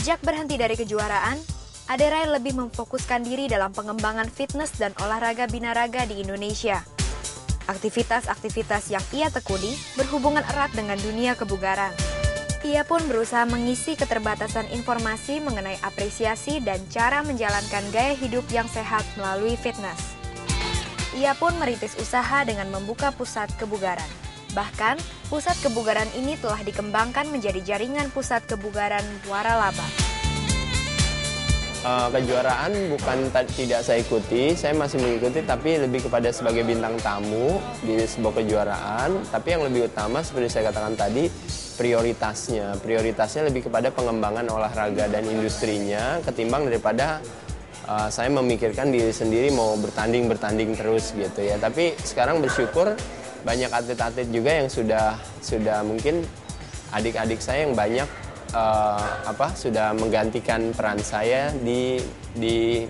Sejak berhenti dari kejuaraan, Aderai lebih memfokuskan diri dalam pengembangan fitness dan olahraga binaraga di Indonesia. Aktivitas-aktivitas yang ia tekuni berhubungan erat dengan dunia kebugaran. Ia pun berusaha mengisi keterbatasan informasi mengenai apresiasi dan cara menjalankan gaya hidup yang sehat melalui fitness. Ia pun merintis usaha dengan membuka pusat kebugaran. Bahkan, pusat kebugaran ini telah dikembangkan menjadi jaringan pusat kebugaran waralaba. Kejuaraan bukan tidak saya ikuti, saya masih mengikuti tapi lebih kepada sebagai bintang tamu di sebuah kejuaraan. Tapi yang lebih utama seperti saya katakan tadi, prioritasnya lebih kepada pengembangan olahraga dan industrinya ketimbang daripada saya memikirkan diri sendiri mau bertanding terus gitu ya. Tapi sekarang bersyukur banyak atlet-atlet juga yang sudah mungkin adik-adik saya yang banyak sudah menggantikan peran saya di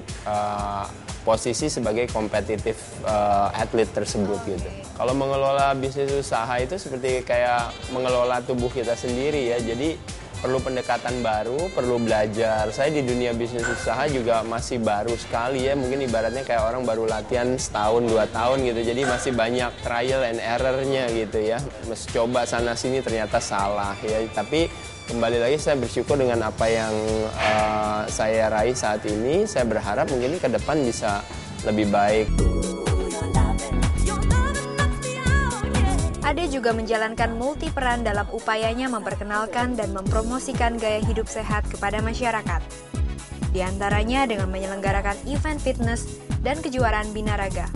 posisi sebagai kompetitif atlet tersebut gitu. Kalau mengelola bisnis usaha itu seperti kayak mengelola tubuh kita sendiri ya. Jadi perlu pendekatan baru, perlu belajar. Saya di dunia bisnis usaha juga masih baru sekali ya. Mungkin ibaratnya kayak orang baru latihan setahun, 2 tahun gitu. Jadi masih banyak trial and error-nya gitu ya. Mesti coba sana sini ternyata salah ya. Tapi kembali lagi saya bersyukur dengan apa yang saya raih saat ini. Saya berharap mungkin ke depan bisa lebih baik. Ade juga menjalankan multi peran dalam upayanya memperkenalkan dan mempromosikan gaya hidup sehat kepada masyarakat. Di antaranya dengan menyelenggarakan event fitness dan kejuaraan binaraga,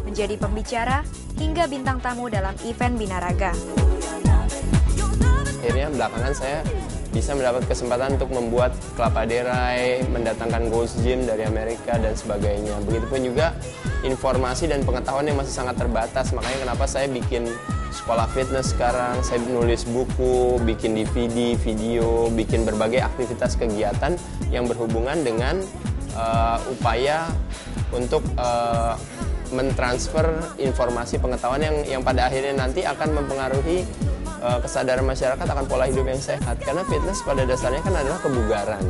menjadi pembicara hingga bintang tamu dalam event binaraga. Akhirnya belakangan saya bisa mendapat kesempatan untuk membuat Club Aderai, mendatangkan Gold's Gym dari Amerika dan sebagainya. Begitupun juga informasi dan pengetahuan yang masih sangat terbatas. Makanya kenapa saya bikin sekolah fitness sekarang, saya nulis buku, bikin DVD, video, bikin berbagai aktivitas kegiatan yang berhubungan dengan upaya untuk mentransfer informasi pengetahuan yang pada akhirnya nanti akan mempengaruhi kesadaran masyarakat akan pola hidup yang sehat. Karena fitness pada dasarnya kan adalah kebugaran.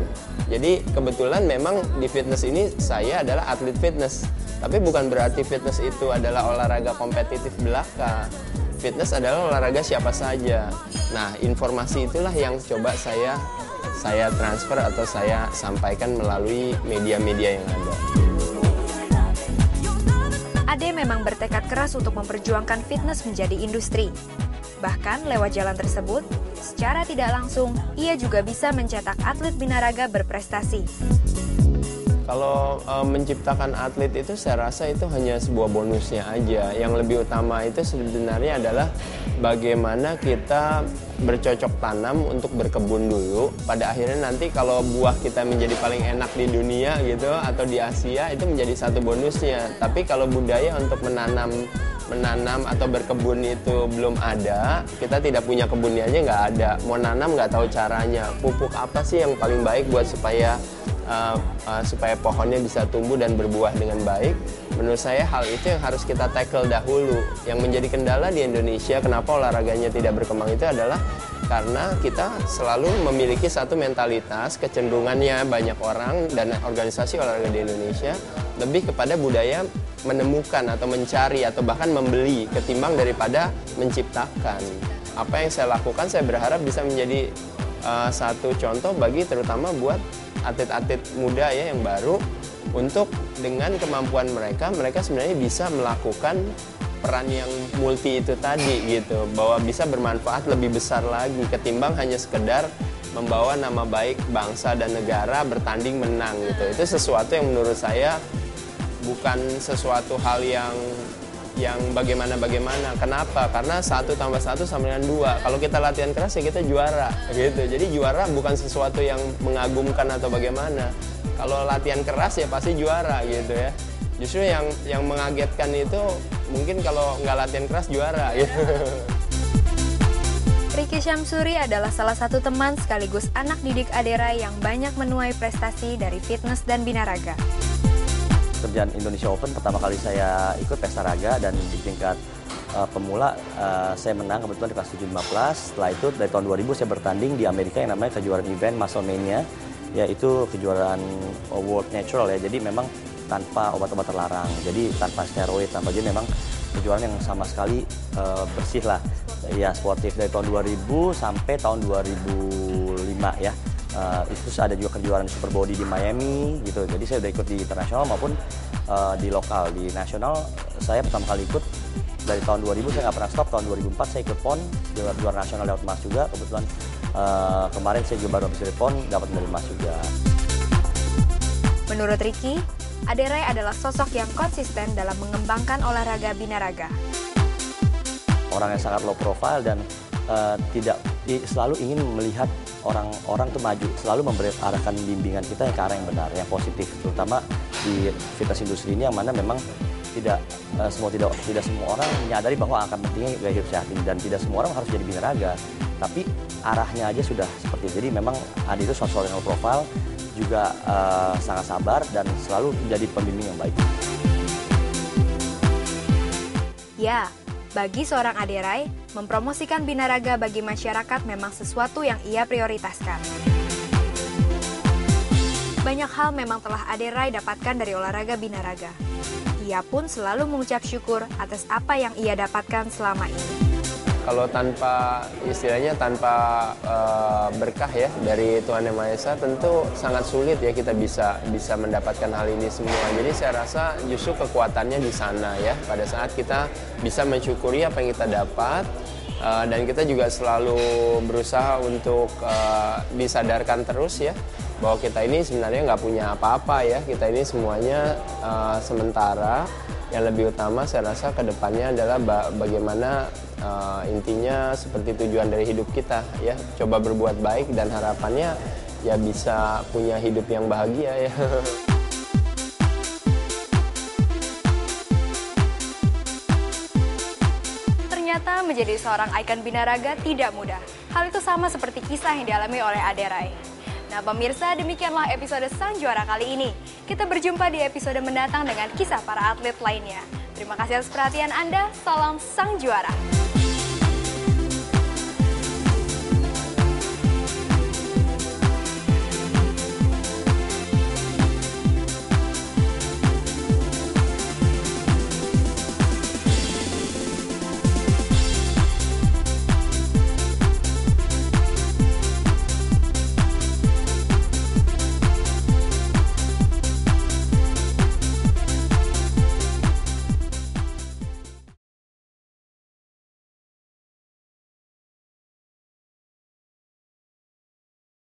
Jadi kebetulan memang di fitness ini saya adalah atlet fitness. Tapi bukan berarti fitness itu adalah olahraga kompetitif belaka. Fitness adalah olahraga siapa saja. Nah, informasi itulah yang coba saya transfer atau saya sampaikan melalui media-media yang ada. Ade memang bertekad keras untuk memperjuangkan fitness menjadi industri. Bahkan lewat jalan tersebut, secara tidak langsung, ia juga bisa mencetak atlet binaraga berprestasi. Kalau menciptakan atlet itu saya rasa itu hanya sebuah bonusnya aja. Yang lebih utama itu sebenarnya adalah bagaimana kita bercocok tanam untuk berkebun dulu. Pada akhirnya nanti kalau buah kita menjadi paling enak di dunia gitu atau di Asia itu menjadi satu bonusnya. Tapi kalau budaya untuk menanam atau berkebun itu belum ada, kita tidak punya kebunnya aja nggak ada. Mau nanam nggak tahu caranya. Pupuk apa sih yang paling baik buat supaya pohonnya bisa tumbuh dan berbuah dengan baik. Menurut saya hal itu yang harus kita tackle dahulu. Yang menjadi kendala di Indonesia kenapa olahraganya tidak berkembang itu adalah karena kita selalu memiliki satu mentalitas, kecenderungannya banyak orang dan organisasi olahraga di Indonesia lebih kepada budaya menemukan atau mencari atau bahkan membeli ketimbang daripada menciptakan. Apa yang saya lakukan saya berharap bisa menjadi satu contoh bagi terutama buat atlet-atlet muda ya yang baru untuk dengan kemampuan mereka sebenarnya bisa melakukan peran yang multi itu tadi gitu, bahwa bisa bermanfaat lebih besar lagi ketimbang hanya sekedar membawa nama baik bangsa dan negara bertanding menang gitu. Itu sesuatu yang menurut saya bukan sesuatu hal yang bagaimana. Kenapa? Karena 1 + 1 sama dengan 2. Kalau kita latihan keras ya kita juara gitu. Jadi juara bukan sesuatu yang mengagumkan atau bagaimana. Kalau latihan keras ya pasti juara gitu ya. Justru yang mengagetkan itu mungkin kalau nggak latihan keras juara gitu. Ricky Syamsuri adalah salah satu teman sekaligus anak didik Aderai yang banyak menuai prestasi dari fitness dan binaraga. Pekerjaan Indonesia Open pertama kali saya ikut pesta raga dan di tingkat pemula saya menang kebetulan di kelas 7-15. Setelah itu dari tahun 2000 saya bertanding di Amerika yang namanya kejuaraan event Musclemania yaitu kejuaraan World Natural ya. Jadi memang tanpa obat-obat terlarang, jadi tanpa steroid, tanpa, jadi memang kejuaraan yang sama sekali bersih lah. Ya, sportif dari tahun 2000 sampai tahun 2005 ya. Itu ada juga kejuaraan super body di Miami gitu. Jadi saya udah ikut di internasional maupun di lokal. Di nasional saya pertama kali ikut dari tahun 2000, saya nggak pernah stop. Tahun 2004 saya ikut PON, juara nasional dapat emas juga. Kebetulan kemarin saya juga baru habis dari PON, dapat medali emas juga. Menurut Ricky, Aderay adalah sosok yang konsisten dalam mengembangkan olahraga binaraga. Orang yang sangat low profile dan selalu ingin melihat orang-orang tuh maju, selalu arahkan bimbingan kita ke arah yang benar, yang positif, terutama di fitness industri ini yang mana memang tidak semua orang menyadari bahwa akan pentingnya gaya hidup sehat ini, dan tidak semua orang harus jadi binaraga, tapi arahnya aja sudah seperti itu. Jadi memang Adi itu sosok yang low profile, juga sangat sabar dan selalu menjadi pembimbing yang baik. Ya, bagi seorang Aderay, mempromosikan binaraga bagi masyarakat memang sesuatu yang ia prioritaskan. Banyak hal memang telah Aderay dapatkan dari olahraga binaraga. Ia pun selalu mengucap syukur atas apa yang ia dapatkan selama ini. Kalau tanpa berkah ya dari Tuhan Yang Maha Esa, tentu sangat sulit ya kita bisa mendapatkan hal ini semua. Jadi saya rasa justru kekuatannya di sana ya, pada saat kita bisa mensyukuri apa yang kita dapat, dan kita juga selalu berusaha untuk disadarkan terus ya bahwa kita ini sebenarnya nggak punya apa-apa ya, kita ini semuanya sementara. Yang lebih utama saya rasa ke depannya adalah bagaimana intinya seperti tujuan dari hidup kita ya, coba berbuat baik dan harapannya ya bisa punya hidup yang bahagia ya. Ternyata menjadi seorang ikon binaraga tidak mudah. Hal itu sama seperti kisah yang dialami oleh Aderay. Nah pemirsa, demikianlah episode Sang Juara kali ini. Kita berjumpa di episode mendatang dengan kisah para atlet lainnya. Terima kasih atas perhatian Anda, salam Sang Juara.